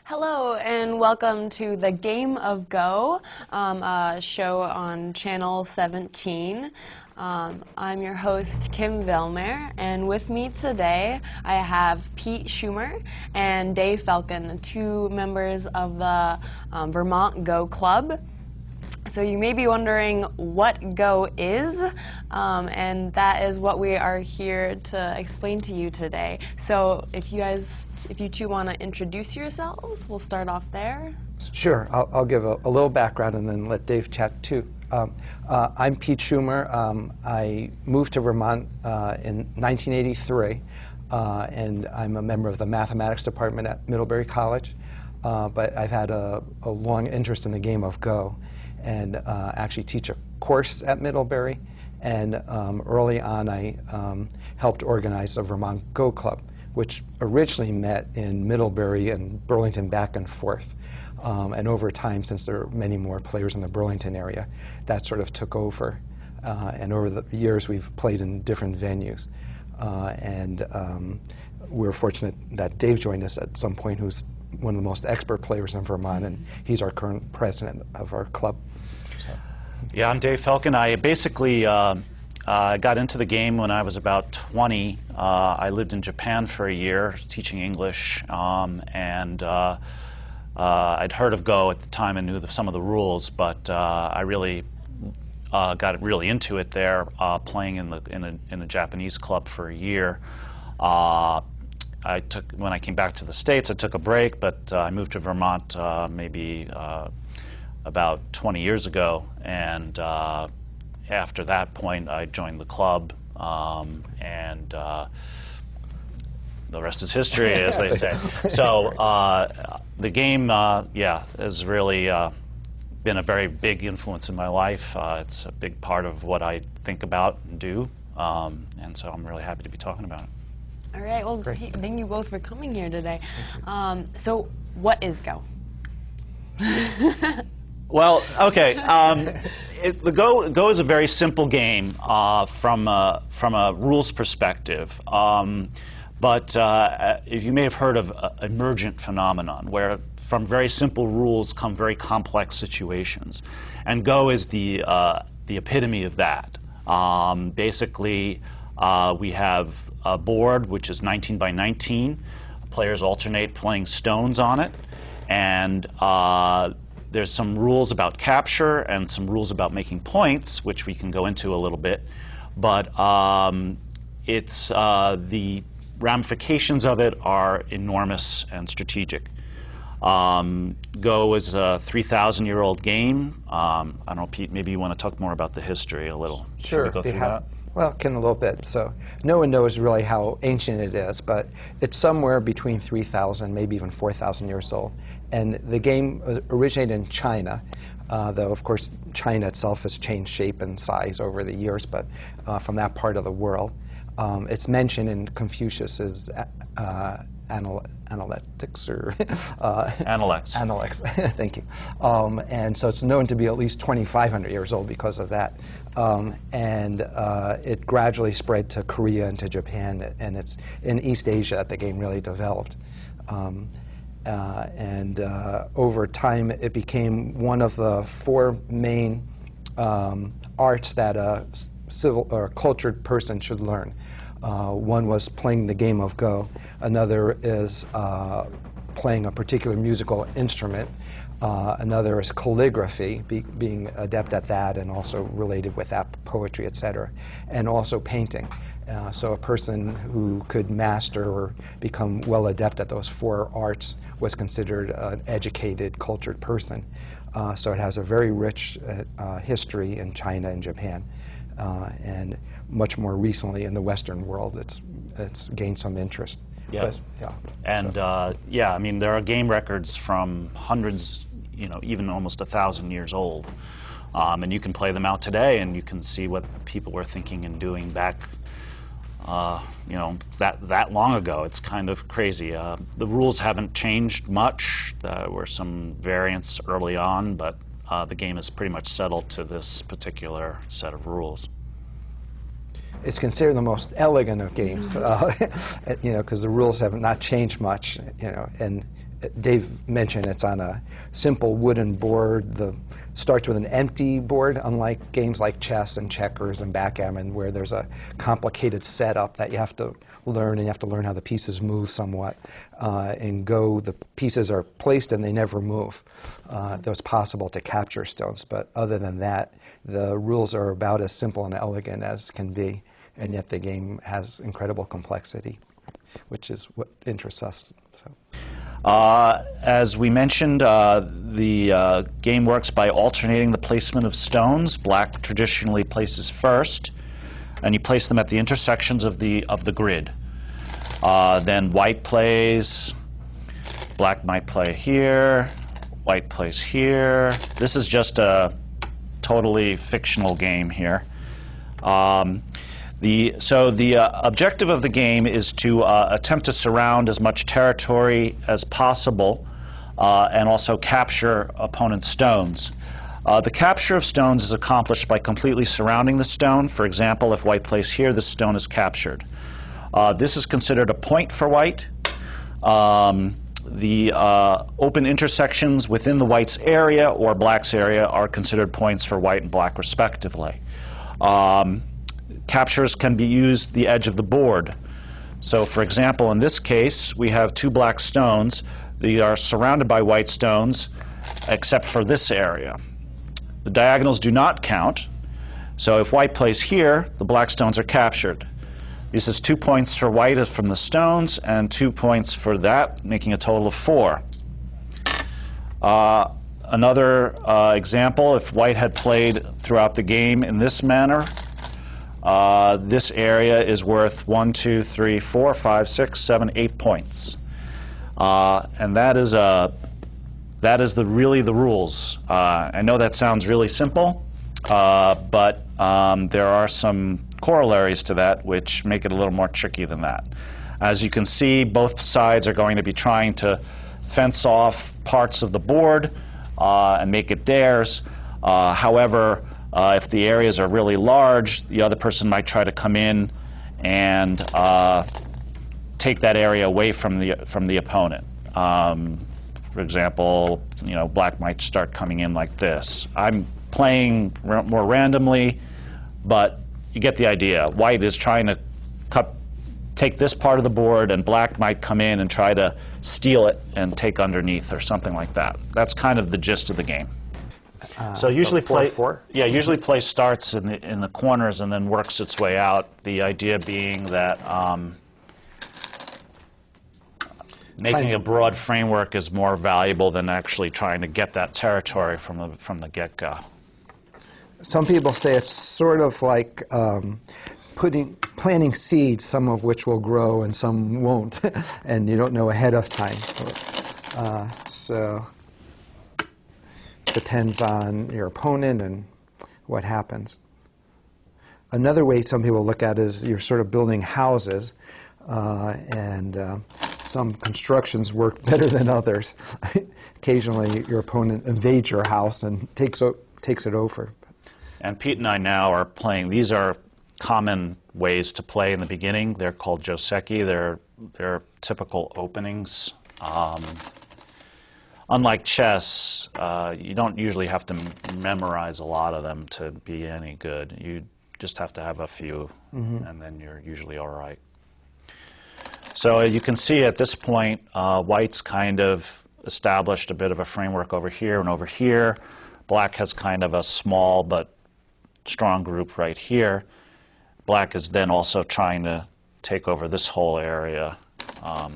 Hello and welcome to the Game of Go, a show on Channel 17. I'm your host, Kim Villemaire, and with me today I have Pete Schumer and Dave Felcan, two members of the Vermont Go Club. So you may be wondering what Go is, and that is what we are here to explain to you today. So if you two want to introduce yourselves, we'll start off there. Sure, I'll give a little background and then let Dave chat too. I'm Pete Schumer. I moved to Vermont in 1983, and I'm a member of the mathematics department at Middlebury College. But I've had a long interest in the game of Go, and actually teach a course at Middlebury. And early on, I helped organize the Vermont Go Club, which originally met in Middlebury and Burlington back and forth. And over time, since there are many more players in the Burlington area, that sort of took over. And over the years, we've played in different venues. We're fortunate that Dave joined us at some point, who's one of the most expert players in Vermont, and he's our current president of our club. So. Yeah, I'm Dave Felcan. I basically got into the game when I was about 20. I lived in Japan for a year teaching English, and I'd heard of Go at the time and knew some of the rules, but I really got really into it there, playing in a Japanese club for a year. When I came back to the States, I took a break, but I moved to Vermont maybe about 20 years ago, and after that point, I joined the club, and the rest is history, as they say. So the game, yeah, has really been a very big influence in my life. It's a big part of what I think about and do, and so I'm really happy to be talking about it. All right, well, thank you both for coming here today. So what is Go? Well, okay. Go is a very simple game from a rules perspective. But if you may have heard of emergent phenomenon, where from very simple rules come very complex situations. And Go is the epitome of that. Basically, we have a board which is 19 by 19. Players alternate playing stones on it. And there's some rules about capture and some rules about making points, which we can go into a little bit. But it's the ramifications of it are enormous and strategic. Go is a 3,000-year-old game. I don't know, Pete, maybe you want to talk more about the history a little. Sure. Should we go through that? Well, a little bit. So no one knows really how ancient it is, but it's somewhere between 3,000, maybe even 4,000 years old. And the game originated in China, though of course China itself has changed shape and size over the years, but from that part of the world. It's mentioned in Confucius's Analects, or Analects, thank you. And so it's known to be at least 2,500 years old because of that. It gradually spread to Korea and to Japan, and it's in East Asia that the game really developed. Over time, it became one of the four main arts that a civil or cultured person should learn. One was playing the game of Go. Another is playing a particular musical instrument. Another is calligraphy, being adept at that, and also related with that, poetry, etc. And also painting. So a person who could master or become well adept at those four arts was considered an educated, cultured person. So it has a very rich history in China and Japan. And much more recently in the Western world, it's gained some interest. Yeah. But, yeah. And yeah, I mean, there are game records from hundreds, even almost 1,000 years old. And you can play them out today, and you can see what people were thinking and doing back, that long ago. It's kind of crazy. The rules haven't changed much. There were some variants early on, but the game is pretty much settled to this particular set of rules. It's considered the most elegant of games, because the rules have not changed much, and Dave mentioned it's on a simple wooden board. Starts with an empty board, unlike games like chess and checkers and backgammon, where there's a complicated setup that you have to learn, and you have to learn how the pieces move somewhat. In Go, the pieces are placed and they never move. Though it's possible to capture stones, but other than that, the rules are about as simple and elegant as can be, and yet the game has incredible complexity, which is what interests us. So. As we mentioned, the game works by alternating the placement of stones. Black traditionally places first, and you place them at the intersections of the grid. Then white plays. Black might play here. White plays here. This is just a totally fictional game here. The objective of the game is to attempt to surround as much territory as possible and also capture opponent's stones. The capture of stones is accomplished by completely surrounding the stone. For example, if white plays here, the stone is captured. This is considered a point for white. The open intersections within the white's area or black's area are considered points for white and black respectively. Captures can be used the edge of the board. So for example, in this case, we have two black stones. They are surrounded by white stones, except for this area. The diagonals do not count. So if white plays here, the black stones are captured. This is 2 points for white from the stones and 2 points for that, making a total of 4. Another example, if white had played throughout the game in this manner, this area is worth 1, 2, 3, 4, 5, 6, 7, 8 points. And that is really the rules. I know that sounds really simple, but there are some corollaries to that which make it a little more tricky than that. As you can see, both sides are going to be trying to fence off parts of the board and make it theirs. However, if the areas are really large, the other person might try to come in and take that area away from the opponent. For example, black might start coming in like this. I'm playing more randomly, but you get the idea. White is trying to take this part of the board, and black might come in and try to steal it and take underneath or something like that. That's kind of the gist of the game. So usually usually play starts in the corners and then works its way out. The idea being that making a broad framework is more valuable than actually trying to get that territory from the get-go. Some people say it's sort of like planting seeds, some of which will grow and some won't, and you don't know ahead of time. So depends on your opponent and what happens. Another way some people look at it is you're sort of building houses, and some constructions work better than others. Occasionally your opponent invades your house and takes it over. And Pete and I now are playing. These are common ways to play in the beginning. They're called joseki. They're typical openings. Unlike chess, you don't usually have to memorize a lot of them to be any good. You just have to have a few, and then you're usually all right. So you can see at this point, white's kind of established a bit of a framework over here and over here. Black has kind of a small but strong group right here. Black is then also trying to take over this whole area.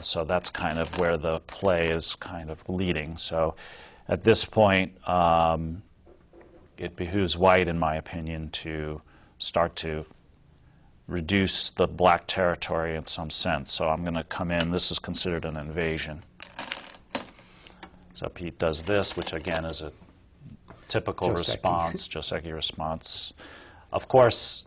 So that's kind of where the play is kind of leading. So at this point, it behooves white, in my opinion, to start to reduce the black territory in some sense. So I'm going to come in. This is considered an invasion. So Pete does this, which again is a typical response, joseki response. Of course,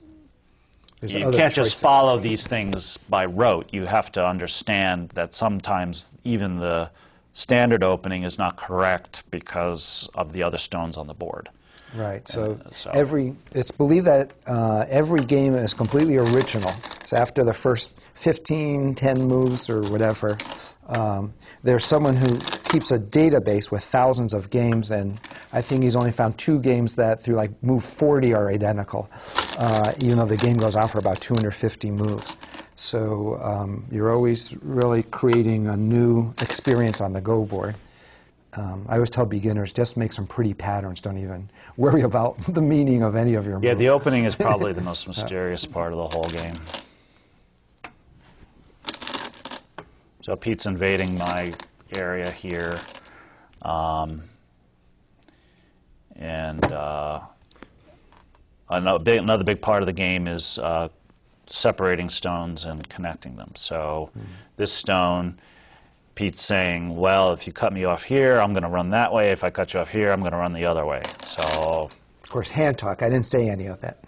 you can't just follow these things by rote. You have to understand that sometimes even the standard opening is not correct because of the other stones on the board. Right. So, so it's believed that every game is completely original. So after the first 15, 10 moves or whatever, there's someone who keeps a database with thousands of games, and I think he's only found 2 games that through like move 40 are identical, even though the game goes on for about 250 moves. So you're always really creating a new experience on the Go board. I always tell beginners, just make some pretty patterns. Don't even worry about the meaning of any of your moves. Yeah, the opening is probably the most mysterious part of the whole game. So Pete's invading my area here. Another big part of the game is separating stones and connecting them. So this stone, Pete's saying, well, if you cut me off here, I'm going to run that way. If I cut you off here, I'm going to run the other way. So, of course, hand talk. I didn't say any of that.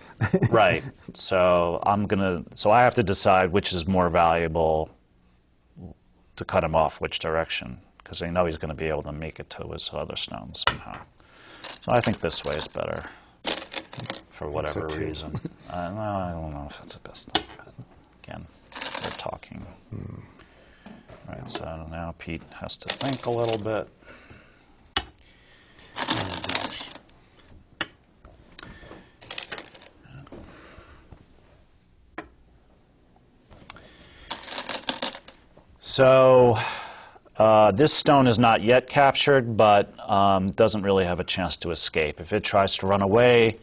right. So I have to decide which is more valuable to cut him off, which direction, because I know he's going to be able to make it to his other stones somehow. So I think this way is better for whatever reason. I don't know if it's the best thing, but again, we're talking. Right, so now Pete has to think a little bit. Oh, gosh. So this stone is not yet captured, but doesn't really have a chance to escape. If it tries to run away,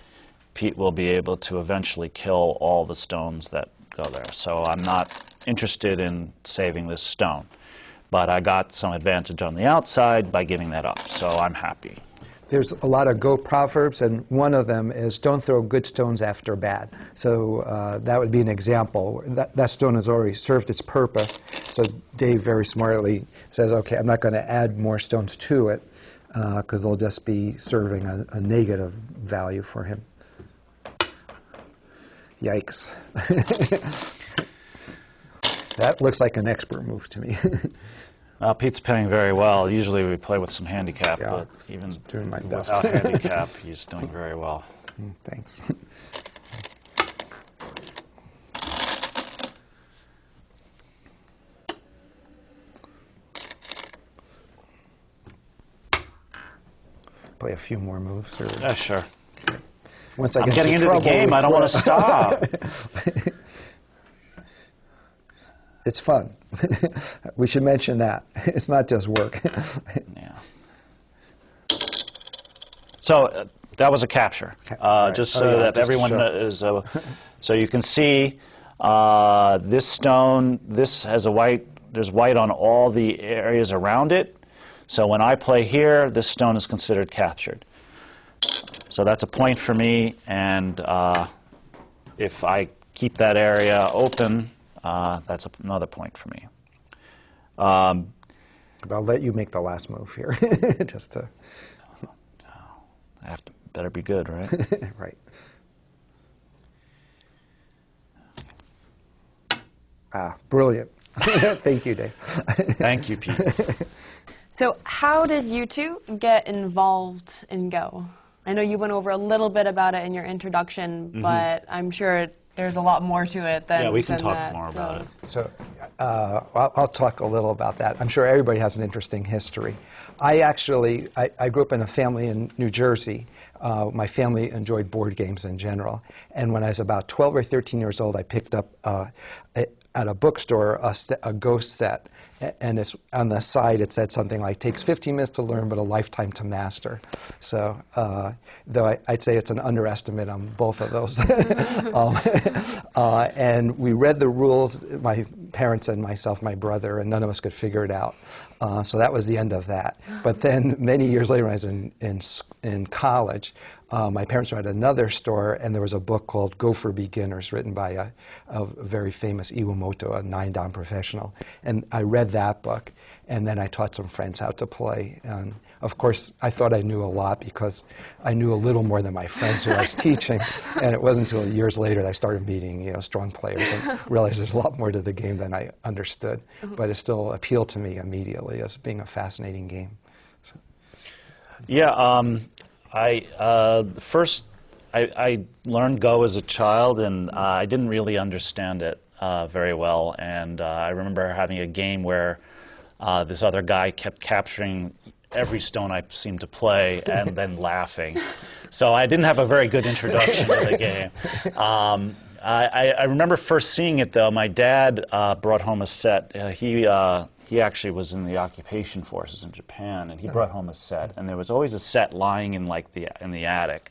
Pete will be able to eventually kill all the stones that go there. So I'm not interested in saving this stone. But I got some advantage on the outside by giving that up, so I'm happy. There's a lot of Go proverbs, and one of them is don't throw good stones after bad. So that would be an example. That stone has already served its purpose. So Dave very smartly says, okay, I'm not going to add more stones to it because they'll just be serving a negative value for him. Yikes. That looks like an expert move to me. Pete's playing very well. Usually we play with some handicap, Yeah, but even doing my best. without handicap, he's doing very well. Thanks. Play a few more moves. Or... Yeah, sure. Okay. Once I I'm getting into the game. I don't want to stop. It's fun. We should mention that. It's not just work. Yeah. So that was a capture. Right. Just so that just everyone is, so you can see this stone. This has a white. There's white on all the areas around it. So when I play here, this stone is considered captured. So that's a point for me. And if I keep that area open, that's another point for me. I'll let you make the last move here, just to. I have to better be good, right? Right. Ah, brilliant. Thank you, Dave. Thank you, Pete. So how did you two get involved in Go? I know you went over a little bit about it in your introduction, but I'm sure there's a lot more to it than that. Yeah, we can talk more about it. So I'll talk a little about that. I'm sure everybody has an interesting history. I grew up in a family in New Jersey. My family enjoyed board games in general. And when I was about 12 or 13 years old, I picked up at a bookstore a Go set. And it's, on the side it said something like, takes 15 minutes to learn, but a lifetime to master. So, though I'd say it's an underestimate on both of those. And we read the rules, my parents and myself, my brother, and none of us could figure it out. So that was the end of that. But then many years later, when I was in college, my parents were at another store, and there was a book called Go for Beginners, written by a very famous Iwamoto, a 9-dan professional. And I read that book, and then I taught some friends how to play. And of course, I thought I knew a lot because I knew a little more than my friends who I was teaching. And it wasn't until years later that I started meeting, strong players and realized there's a lot more to the game than I understood. But it still appealed to me immediately as being a fascinating game. So. Yeah. First, I learned Go as a child, and I didn't really understand it very well. And I remember having a game where this other guy kept capturing every stone I seemed to play and then laughing. So I didn't have a very good introduction to the game. I remember first seeing it, though. My dad brought home a set. He actually was in the occupation forces in Japan, and he brought home a set. And there was always a set lying in in the attic.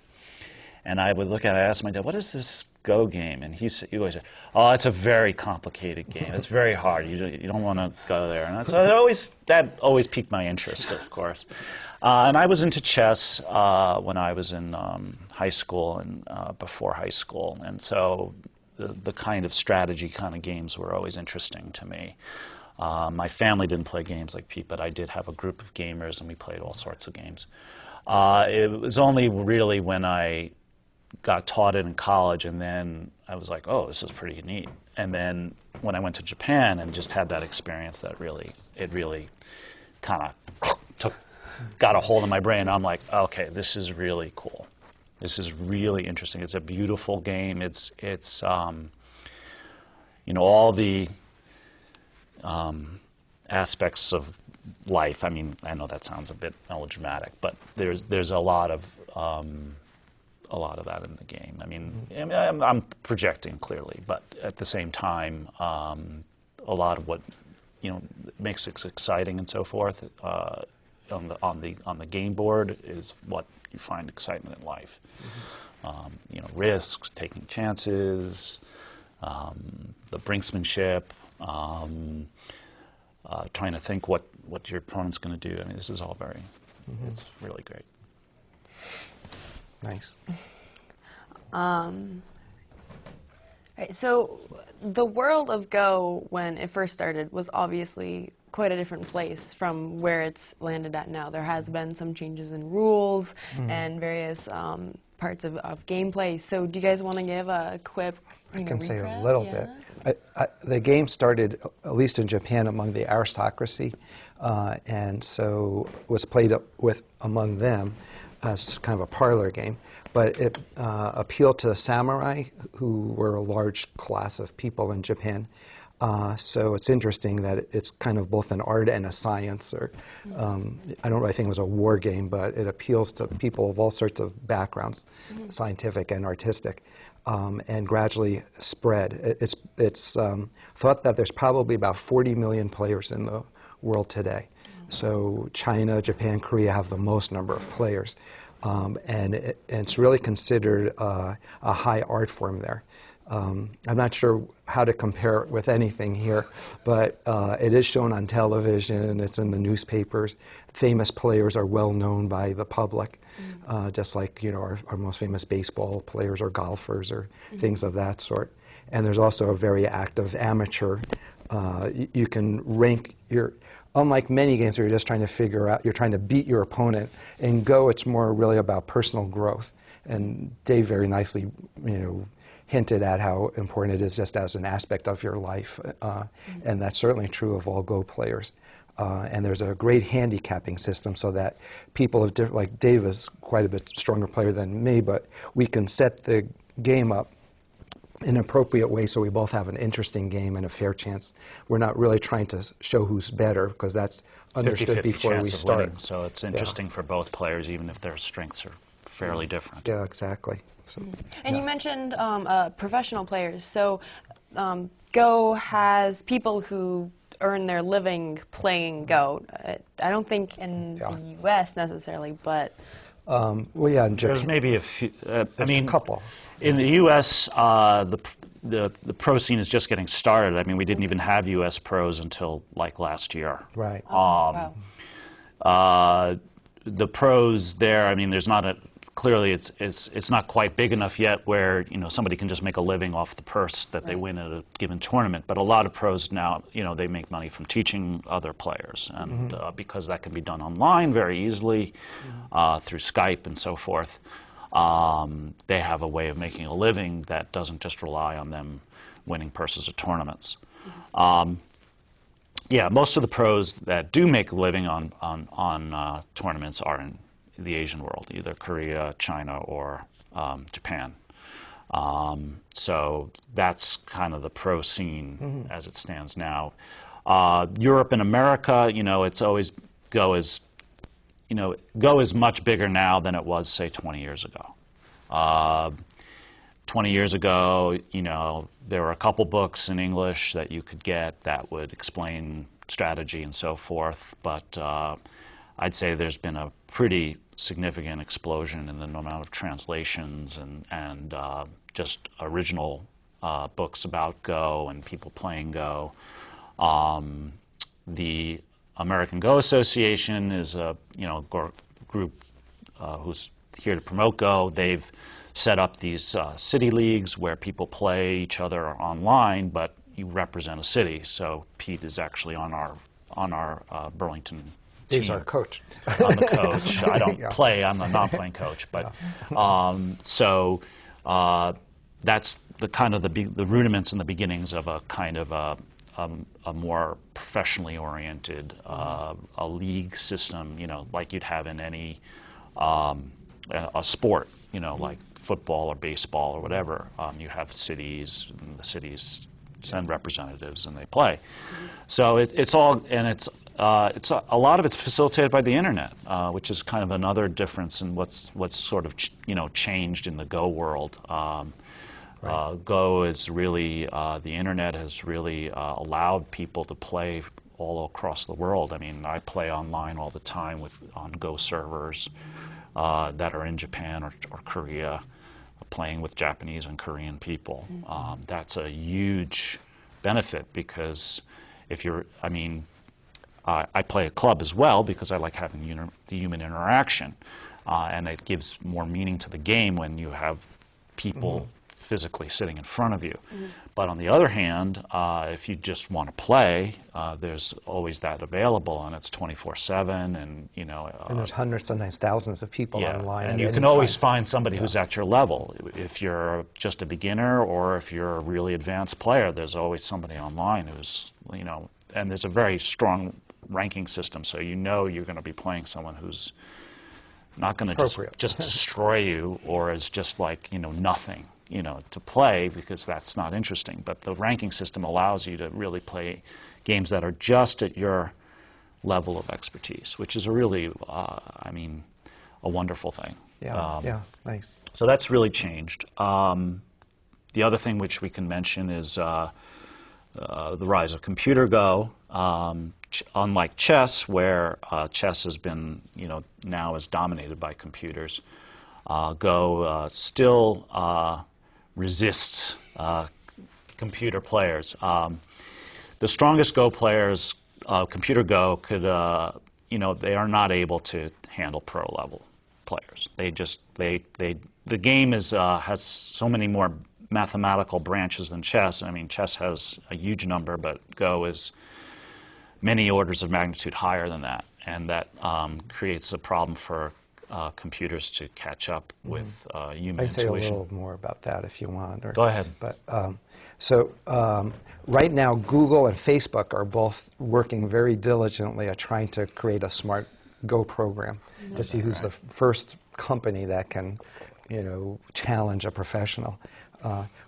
And I would look at it, I asked my dad, what is this Go game? And he always said, oh, it's a very complicated game. It's very hard. You don't want to go there. And so that always piqued my interest, of course. And I was into chess when I was in high school and before high school. And so the kind of strategy kind of games were always interesting to me. My family didn't play games like Pete, but I did have a group of gamers, and we played all sorts of games. It was only really when I got taught it in college, and then I was like, oh, this is pretty neat. And then when I went to Japan and just had that experience, it really kind of got a hold of my brain. I'm like, okay, this is really cool. This is really interesting. It's a beautiful game. It's you know, all the aspects of life. I mean, I know that sounds a bit melodramatic, but there's a lot of that in the game. I mean, I'm projecting clearly, but at the same time, a lot of what makes it exciting and so forth on the game board is what you find excitement in life. Mm-hmm. Risks, taking chances, the brinksmanship, trying to think what your opponent's going to do. I mean, this is all very. Mm-hmm. It's really great. Nice. Right, so the world of Go, when it first started, was obviously quite a different place from where it's landed at now. There has been some changes in rules and various parts of gameplay. So do you guys want to give a quick I can say recap? a little bit. The game started, at least in Japan, among the aristocracy, and so was played with among them as kind of a parlor game. But it appealed to the samurai, who were a large class of people in Japan. So it's interesting that it's kind of both an art and a science. Or I don't really think it was a war game, but it appeals to people of all sorts of backgrounds, scientific and artistic, and gradually spread. It's thought that there's probably about 40 million players in the world today. So China, Japan, Korea have the most number of players. And it's really considered a high art form there. I'm not sure how to compare it with anything here, but it is shown on television, it's in the newspapers. Famous players are well known by the public, just like our most famous baseball players or golfers or things of that sort. And there's also a very active amateur. You can rank your... Unlike many games where you're just trying to figure out, you're trying to beat your opponent, in Go it's more really about personal growth. And Dave very nicely, hinted at how important it is just as an aspect of your life, and that's certainly true of all Go players. And there's a great handicapping system so that people of different, like Dave is quite a bit stronger player than me, but we can set the game up in an appropriate way so we both have an interesting game and a fair chance. We're not really trying to show who's better, because that's understood before we start. Winning, so it's interesting for both players, even if their strengths are fairly different. Yeah, exactly. So, and you mentioned professional players. So Go has people who earn their living playing Go. I don't think in the U.S. necessarily, but... well, yeah, in Japan. There's maybe a few. I mean, a couple. In the U.S., the pro scene is just getting started. I mean, we didn't even have U.S. pros until like last year. Right. Wow. The pros there. I mean, there's not a. Clearly, it's not quite big enough yet where somebody can just make a living off the purse that they win at a given tournament. But a lot of pros now, they make money from teaching other players, and because that can be done online very easily through Skype and so forth, they have a way of making a living that doesn't just rely on them winning purses at tournaments. Yeah, most of the pros that do make a living on tournaments are the Asian world, either Korea, China, or Japan. So that's kind of the pro scene as it stands now. Europe and America, it's always Go is, Go is much bigger now than it was, say, 20 years ago. 20 years ago, there were a couple books in English that you could get that would explain strategy and so forth, but I'd say there's been a pretty significant explosion in the amount of translations and just original books about Go and people playing Go. The American Go Association is a group who's here to promote Go. They've set up these city leagues where people play each other online, but you represent a city. So Pete is actually on our Burlington team. He's our coach. I'm the coach. I don't play. I'm a non-playing coach. But so that's the kind of the rudiments and the beginnings of a kind of a more professionally oriented a league system, like you'd have in any a sport, like football or baseball or whatever. You have cities, and the cities send representatives, and they play. So it's all, and it's a lot of it's facilitated by the internet, which is kind of another difference in what's sort of changed in the Go world. Go is really the internet has really allowed people to play all across the world. I mean, I play online all the time on Go servers that are in Japan or Korea, playing with Japanese and Korean people. That's a huge benefit because if you're, I play a club as well because I like having the human interaction, and it gives more meaning to the game when you have people physically sitting in front of you. But on the other hand, if you just want to play, there's always that available, and it's 24/7, and and there's hundreds, sometimes thousands of people online. And you can always find somebody who's at your level. If you're just a beginner or if you're a really advanced player, there's always somebody online who's and there's a very strong ranking system, so you're going to be playing someone who's not going to just destroy you or is just like nothing. To play, because that's not interesting. But the ranking system allows you to really play games that are just at your level of expertise, which is a really, a wonderful thing. Nice. So that's really changed. The other thing which we can mention is the rise of computer Go. Unlike chess, where chess has been, now is dominated by computers, Go still resists computer players. The strongest Go players, computer Go, could, they are not able to handle pro level players. The game has so many more mathematical branches than chess. Chess has a huge number, but Go is many orders of magnitude higher than that, and that creates a problem for computers to catch up with human intuition. I say a little more about that if you want. Go ahead. But right now, Google and Facebook are both working very diligently at trying to create a smart Go program to see who's the first company that can, challenge a professional.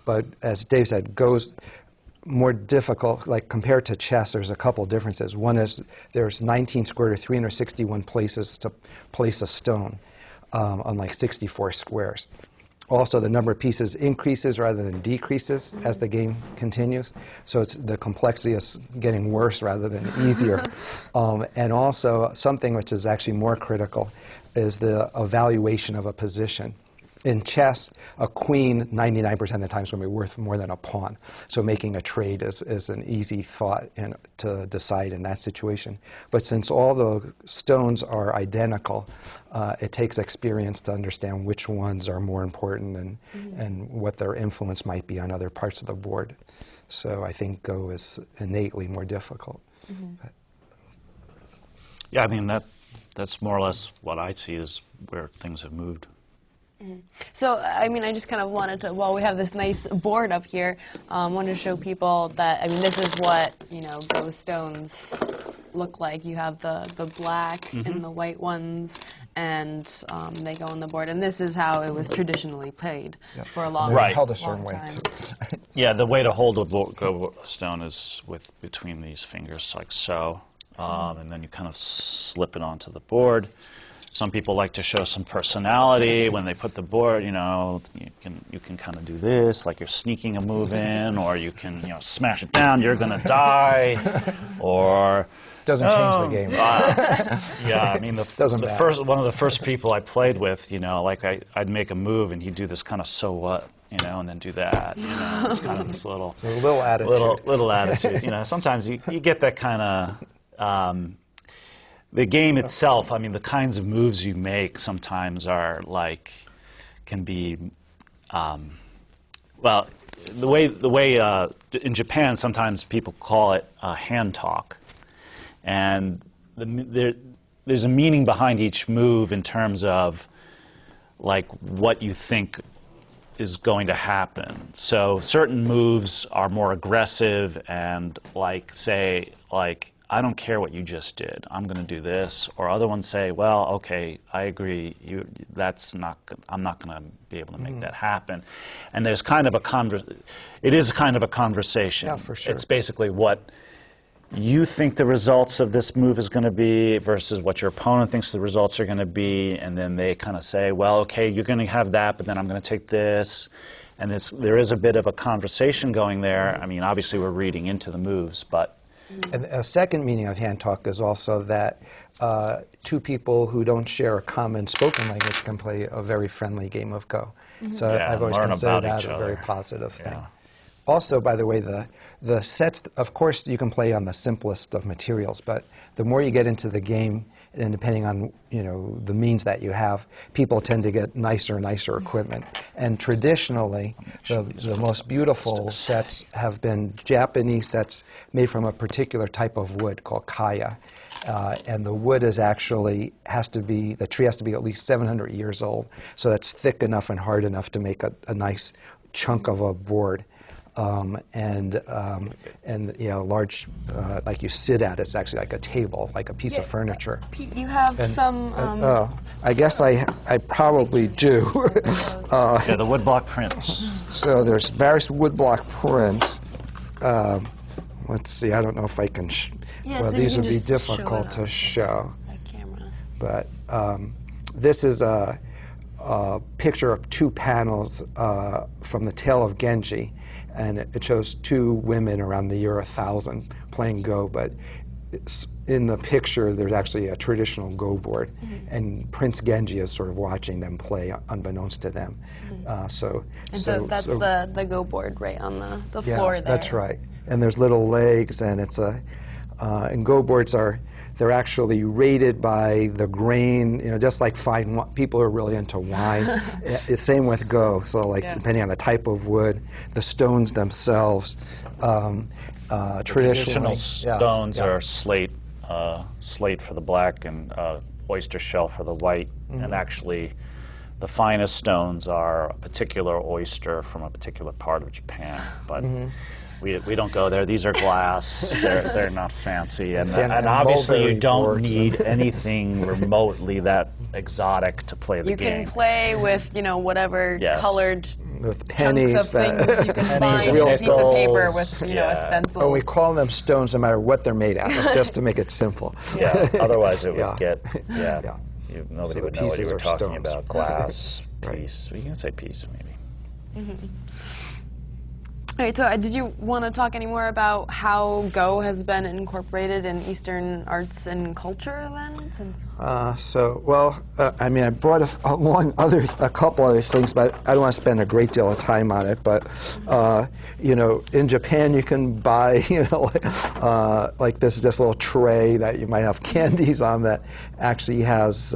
But as Dave said, Go's more difficult, like compared to chess, there's a couple differences. One is there's 19 square, 361 places to place a stone, unlike 64 squares. Also, the number of pieces increases rather than decreases as the game continues. So the complexity is getting worse rather than easier. And also, something which is actually more critical is the evaluation of a position. In chess, a queen 99% of the time is going to be worth more than a pawn. So making a trade is an easy thought to decide in that situation. But since all the stones are identical, it takes experience to understand which ones are more important and what their influence might be on other parts of the board. So I think Go is innately more difficult. Yeah, that's more or less what I see is where things have moved. So, I just kind of wanted to, while we have this nice board up here, wanted to show people that, this is what, Go stones look like. You have the black and the white ones, and they go on the board. And this is how it was traditionally played for a long, Right. Held a certain long way time. too. Yeah, the way to hold a go stone is between these fingers, like so, and then you kind of slip it onto the board. Some people like to show some personality when they put the board. You know, you can kind of do this, like you're sneaking a move in, or you can smash it down. You're gonna die, or Doesn't change the game. yeah, I mean Doesn't matter. one of the first people I played with, like I'd make a move and he'd do this kind of so what, and then do that. It's kind of this little So a little attitude. little attitude. Sometimes you get that kind of. The game itself, I mean, the kinds of moves you make sometimes are can be, well, the way in Japan sometimes people call it hand talk, and there's a meaning behind each move in terms of what you think is going to happen. So certain moves are more aggressive and say I don't care what you just did. I'm going to do this. Or other ones say, well, okay, I agree. I'm not going to be able to make that happen. And there's kind of it is kind of a conversation. Yeah, for sure. It's basically what you think the results of this move is going to be versus what your opponent thinks the results are going to be, and then they kind of say, well, okay, you're going to have that, but then I'm going to take this. And there is a bit of a conversation going there. I mean, obviously we're reading into the moves, but And a second meaning of hand talk is also that two people who don't share a common spoken language can play a very friendly game of Go. So I've always learn considered about that each a very other. positive thing. Yeah. Also, by the way, the sets, of course, you can play on the simplest of materials, but the more you get into the game, and depending on the means that you have, people tend to get nicer and nicer equipment. And traditionally, the most beautiful sets have been Japanese sets made from a particular type of wood called kaya. And the wood is actually the tree has to be at least 700 years old, so that's thick enough and hard enough to make a nice chunk of a board. And large, like you sit at, it's actually like a table, like a piece of furniture. Pete, you have some. I guess I probably do. yeah, the woodblock prints. So there's various woodblock prints. Let's see, I don't know if I can. Well, so these you would can be just show it difficult to on show. the camera. But this is a picture of two panels from the Tale of Genji, and it shows two women around the year 1000 playing Go, but in the picture there's actually a traditional Go board, and Prince Genji is sort of watching them play unbeknownst to them. So that's the Go board right on the floor there. That's right. And there's little legs, and and Go boards they're actually rated by the grain, just like fine people are really into wine. It's same with Go. So depending on the type of wood, the stones themselves, Traditional stones are slate for the black and oyster shell for the white, and actually the finest stones are a particular oyster from a particular part of Japan, but we don't go there. These are glass. They're not fancy, and obviously you don't need anything remotely that exotic to play the game. You can play with whatever colored with pennies chunks of things you can find in a piece of paper with a stencil. Oh, we call them stones no matter what they're made out of, just to make it simple. Yeah. Otherwise, it would get nobody So would the know what you pieces were are talking stones. about. Glass Right. piece. Well, you can say piece maybe. All right, so did you want to talk any more about how Go has been incorporated in Eastern arts and culture then? I mean, I brought a couple other things, but I don't want to spend a great deal of time on it. But in Japan, you can buy like this little tray that you might have candies on that actually has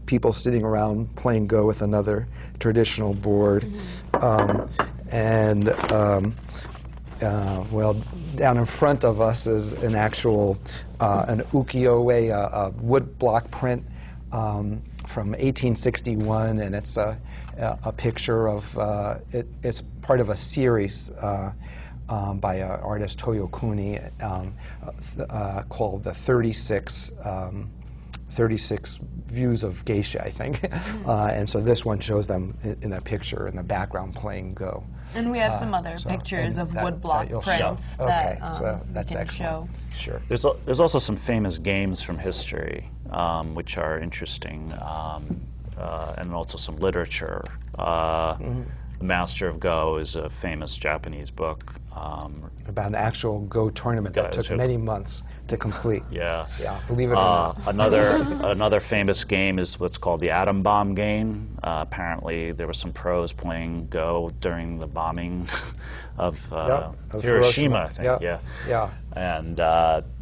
people sitting around playing Go with another traditional board. Down in front of us is an actual an ukiyo-e, a wood block print from 1861, and it's a picture of it's part of a series by an artist Toyo Kuni called the 36 Views of Geisha, I think. And so this one shows them in a picture in the background playing Go. And we have some other pictures of woodblock prints that so that's can excellent. show. Sure. There's also some famous games from history, which are interesting, and also some literature. The Master of Go is a famous Japanese book. About an actual Go tournament that took many months to complete. Yeah. Yeah, believe it or not. Another famous game is what's called the atom bomb game. Apparently, there were some pros playing Go during the bombing of Hiroshima, I think. Yeah. And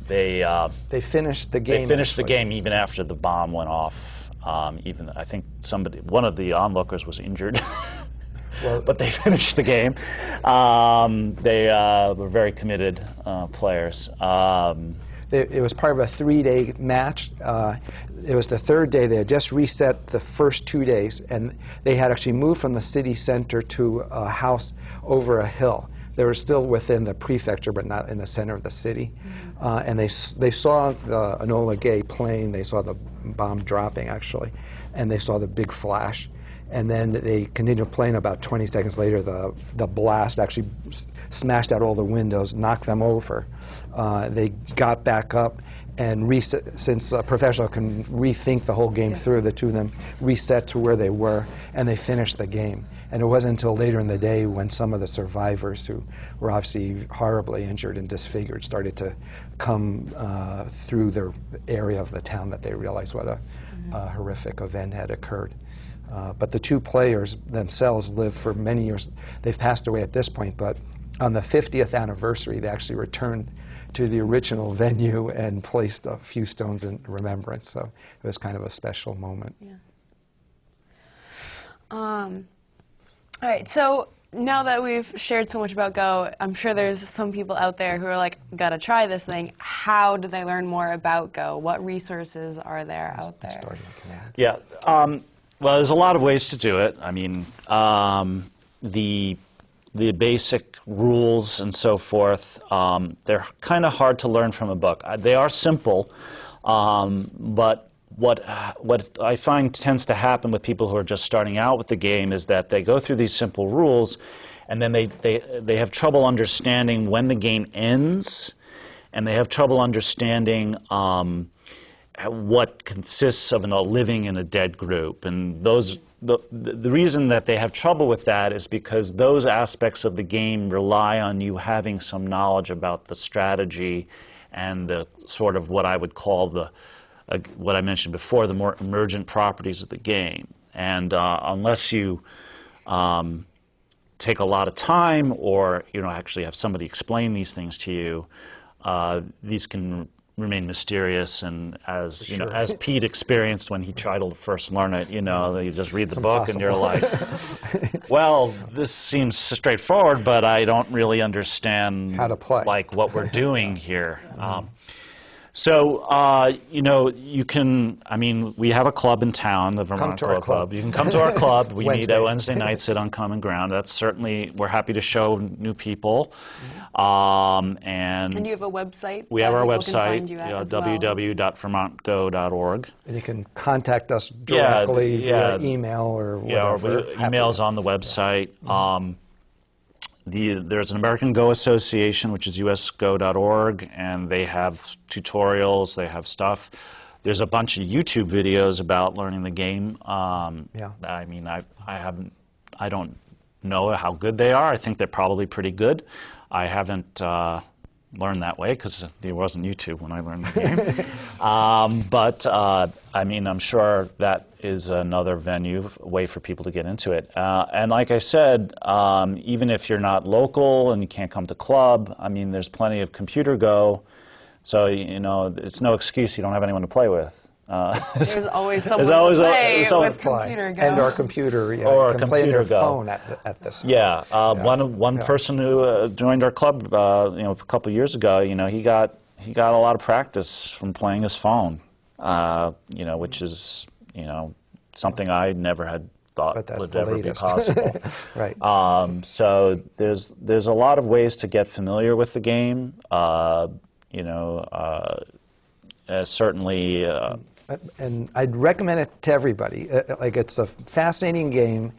they finished the game. They finished the game even after the bomb went off. Even I think one of the onlookers was injured. Well, but they finished the game. They were very committed players. It was part of a 3-day match. It was the third day. They had just reset the first 2 days, and they had actually moved from the city center to a house over a hill. They were still within the prefecture, but not in the center of the city. And they saw the Enola Gay plane. They saw the bomb dropping, actually, and they saw the big flash. And then they continued playing. About 20 seconds later, the blast actually smashed out all the windows, knocked them over. They got back up and reset. Since a professional can rethink the whole game through, the two of them reset to where they were, and they finished the game. And it wasn't until later in the day when some of the survivors, who were obviously horribly injured and disfigured, started to come through their area of the town, that they realized what a horrific event had occurred. But the two players themselves lived for many years. They've passed away at this point, but on the 50th anniversary, they actually returned to the original venue and placed a few stones in remembrance. So it was kind of a special moment. Yeah. All right, so now that we've shared so much about Go, I'm sure there's some people out there who are like, gotta try this thing. How do they learn more about Go? What resources are there out there? Yeah. Well, there's a lot of ways to do it. I mean, the basic rules and so forth, they're kind of hard to learn from a book. They are simple, but what I find tends to happen with people who are just starting out with the game is that they go through these simple rules, and then they have trouble understanding when the game ends, and they have trouble understanding what consists of living in a dead group. And the reason that they have trouble with that is because those aspects of the game rely on you having some knowledge about the strategy and the sort of what I would call what I mentioned before, the more emergent properties of the game. And unless you take a lot of time, or actually have somebody explain these things to you, these can remain mysterious. And as as Pete experienced when he tried to first learn it, you just read the book and you're like, well, this seems straightforward, but I don't really understand how to play, like what we're doing here. So, you can, we have a club in town, the Vermont Go Club. You can come to our club. We meet at Wednesday nights at Uncommon Ground. That's certainly, we're happy to show new people. And you have a website? We have our website, www.vermontgo.org. And you can contact us directly via email or whatever. Email's on the website. There's an American Go Association, which is usgo.org, and they have tutorials, they have stuff. There's a bunch of YouTube videos about learning the game. I don't know how good they are. I think they're probably pretty good. I haven't learned that way because there wasn't YouTube when I learned the game. I'm sure that is another way for people to get into it. And like I said, even if you're not local and you can't come to club, there's plenty of computer Go. So, it's no excuse you don't have anyone to play with. There's always someone to play with computer Go. And our computer, or can play on your phone at this. Yeah, one person who joined our club, a couple of years ago, he got a lot of practice from playing his phone, which is, something I never had thought But that's would the ever latest. be possible. Right. So there's a lot of ways to get familiar with the game. Certainly. And I'd recommend it to everybody. Like, it's a fascinating game.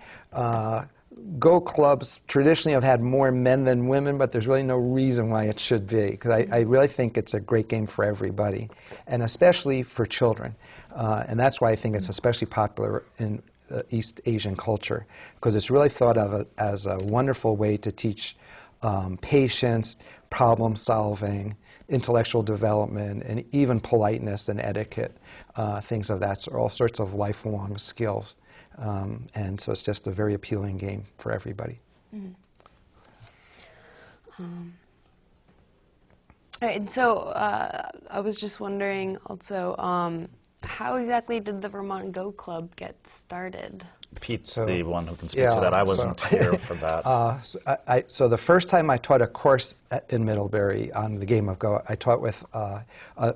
Go clubs traditionally have had more men than women, but there's really no reason why it should be, because I really think it's a great game for everybody, and especially for children. And that's why I think it's especially popular in East Asian culture, because it's really thought of as a wonderful way to teach patience, problem solving, intellectual development, and even politeness and etiquette, things of that sort, all sorts of lifelong skills. And so it's just a very appealing game for everybody. Mm-hmm. All right, and so I was just wondering also, how exactly did the Vermont Go Club get started? Pete's the one who can speak to that. I wasn't here for that. So the first time I taught a course in Middlebury on the game of Go, I taught with a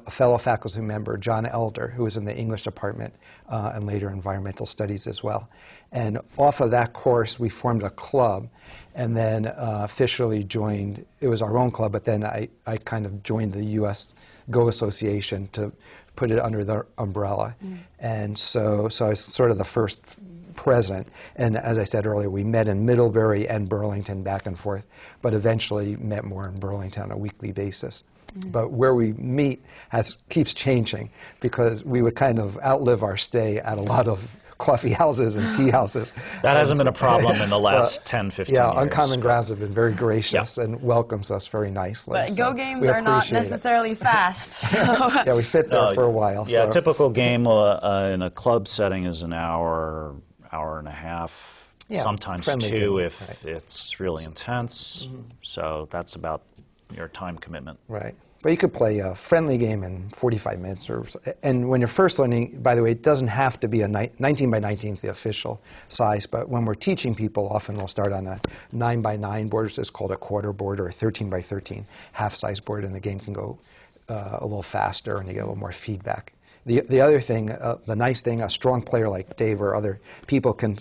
fellow faculty member, John Elder, who was in the English department and later environmental studies as well. And off of that course, we formed a club, and then officially joined. It was our own club, but then I kind of joined the U.S. Go Association to put it under the umbrella. And so I was sort of the first president. And as I said earlier, we met in Middlebury and Burlington back and forth, but eventually met more in Burlington on a weekly basis. But where we meet keeps changing, because we would kind of outlive our stay at a lot of coffee houses and tea houses. That hasn't been a problem in the last 10, 15 years. Yeah, Uncommon Grounds have been very gracious and welcomes us very nicely. But so Go games are not necessarily fast. So. Yeah, we sit there for a while. Yeah, so. a typical game in a club setting is an hour, hour and a half, sometimes two if it's really intense. So that's about your time commitment. Right. But you could play a friendly game in 45 minutes. And when you're first learning, by the way, it doesn't have to be a 19 by 19 is the official size, but when we're teaching people, often we'll start on a 9 by 9 board, it's called a quarter board, or a 13 by 13 half-size board, and the game can go a little faster and you get a little more feedback. The other thing, the nice thing, a strong player like Dave or other people can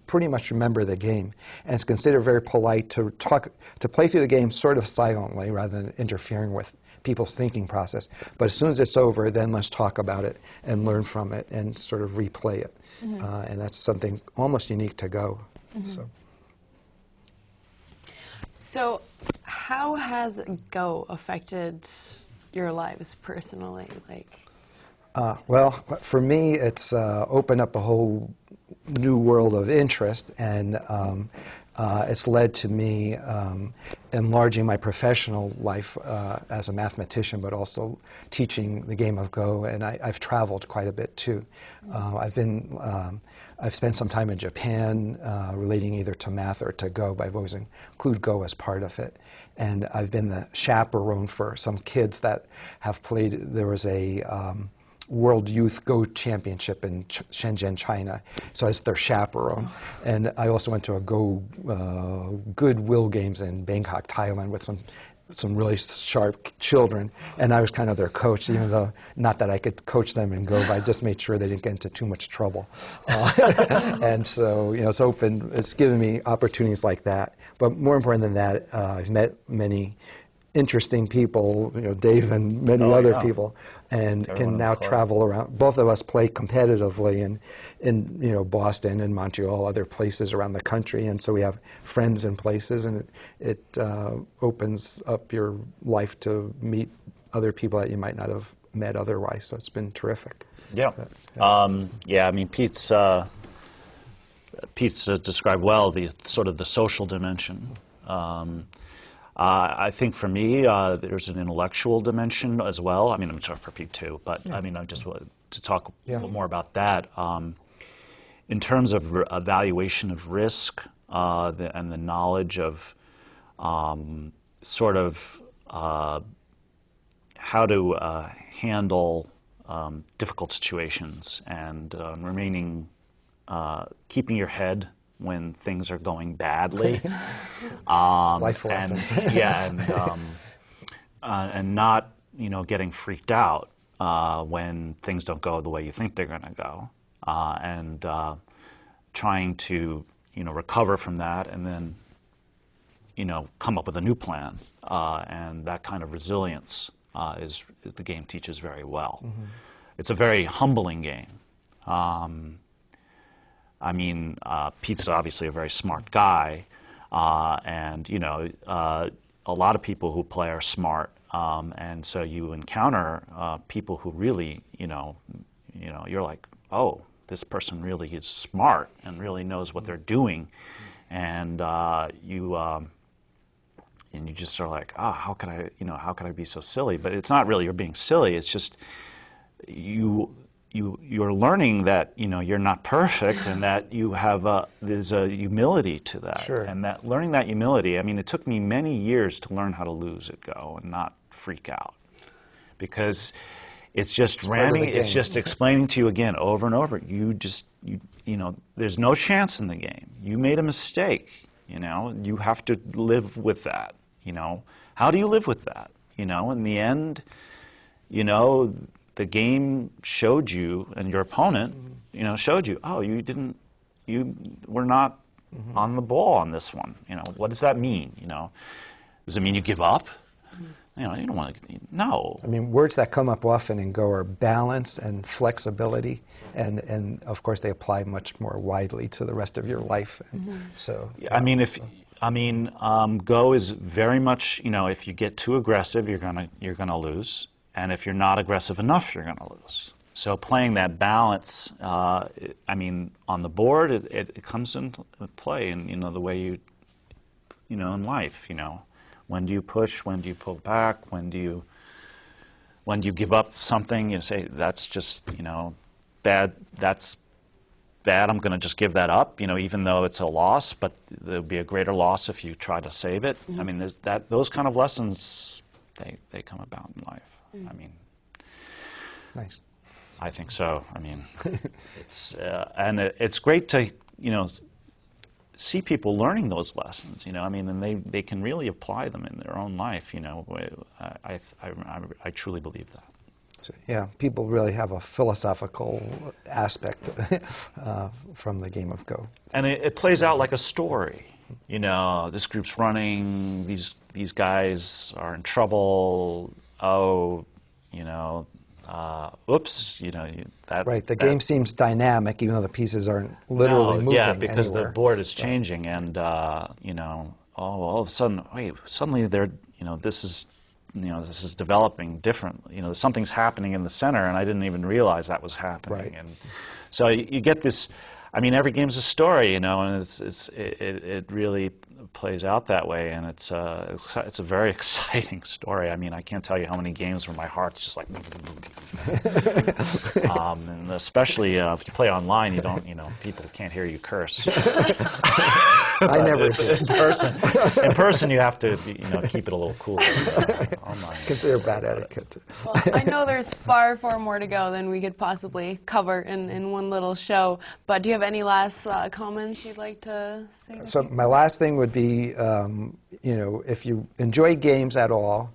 pretty much remember the game, and it's considered very polite to play through the game sort of silently rather than interfering with people's thinking process. But as soon as it's over, then let's talk about it and learn from it and sort of replay it. And that's something almost unique to Go. So how has Go affected your lives personally? Well, for me, it's opened up a whole new world of interest, and it's led to me enlarging my professional life as a mathematician, but also teaching the game of Go, and I've traveled quite a bit too. I've spent some time in Japan relating either to math or to Go, but I've always included Go as part of it. And I've been the chaperone for some kids that have played. There was a World Youth Go Championship in Shenzhen, China. So I was their chaperone. And I also went to a Go Goodwill games in Bangkok, Thailand, with some really sharp children. And I was kind of their coach, even though not that I could coach them in Go, but I just made sure they didn't get into too much trouble. And so, it's given me opportunities like that. But more important than that, I've met many interesting people, Dave and many other people, and can now travel around. Both of us play competitively in Boston and Montreal, other places around the country, and so we have friends in places, and it opens up your life to meet other people that you might not have met otherwise. So it's been terrific. Yeah. I mean, Pete's described well the sort of the social dimension. I think for me, there's an intellectual dimension as well. I mean, I'm sorry for Pete too, but I mean, I just wanted to talk a little more about that. In terms of evaluation of risk and the knowledge of sort of how to handle difficult situations and keeping your head when things are going badly. Life lessons. And not, getting freaked out when things don't go the way you think they're going to go. trying to, recover from that and then, come up with a new plan. And that kind of resilience is the game teaches very well. Mm-hmm. It's a very humbling game. Pete's obviously a very smart guy, and a lot of people who play are smart, and so you encounter people who really, you're like, oh, this person really is smart and really knows what they're doing, and you just are like, how could I be so silly? But it's not really you're being silly. It's just you're learning that you're not perfect and that you have there's a humility to that. Sure. And that learning that humility. It took me many years to learn how to lose at Go and not freak out, because it's just ramming. It's just explaining to you again over and over. There's no chance in the game. You made a mistake. You have to live with that. How do you live with that? In the end, the game showed you, and your opponent, showed you, oh, you were not on the ball on this one. What does that mean? Does it mean you give up? You don't want to. No. Words that come up often in Go are balance and flexibility, and of course they apply much more widely to the rest of your life. Mm-hmm. So. Go is very much. If you get too aggressive, you're gonna lose. And if you're not aggressive enough, you're going to lose. So playing that balance, on the board, it comes into play in, the way you, in life, When do you push? When do you pull back? When do you give up something? You say, that's just, bad, that's bad, I'm going to just give that up, even though it's a loss, but there'll be a greater loss if you try to save it. Mm-hmm. There's those kind of lessons, they come about in life. Nice. I think so. It's and it's great to see people learning those lessons. And they can really apply them in their own life. I truly believe that. So, yeah, people really have a philosophical aspect from the game of Go. And it plays out like a story. This group's running. These guys are in trouble. Oh, oops, Right, the game seems dynamic, even though the pieces aren't literally moving. Yeah, because anywhere. the board is changing, and all of a sudden, suddenly this is developing different. Something's happening in the center, and I didn't even realize that was happening. Right. And so you get this. Every game's a story, and it really plays out that way, and it's a very exciting story. I can't tell you how many games where my heart's just like, and especially if you play online, people can't hear you curse. I never did. In person, you have to, keep it a little cooler. Online. Consider bad etiquette. Well, I know there's far, far more to go than we could possibly cover in one little show, but do you have any last comments you'd like to say? So my last thing would be, if you enjoy games at all,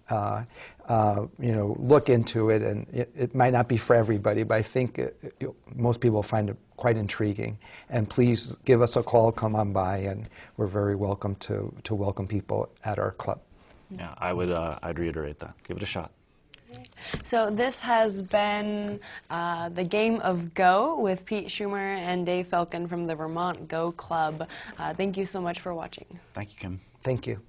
look into it, and it might not be for everybody, but I think most people find it quite intriguing. And please give us a call, come on by, and we're very welcome to welcome people at our club. Yeah, I'd reiterate that. Give it a shot. So this has been the Game of Go with Pete Schumer and Dave Felcan from the Vermont Go Club. Thank you so much for watching. Thank you, Kim. Thank you.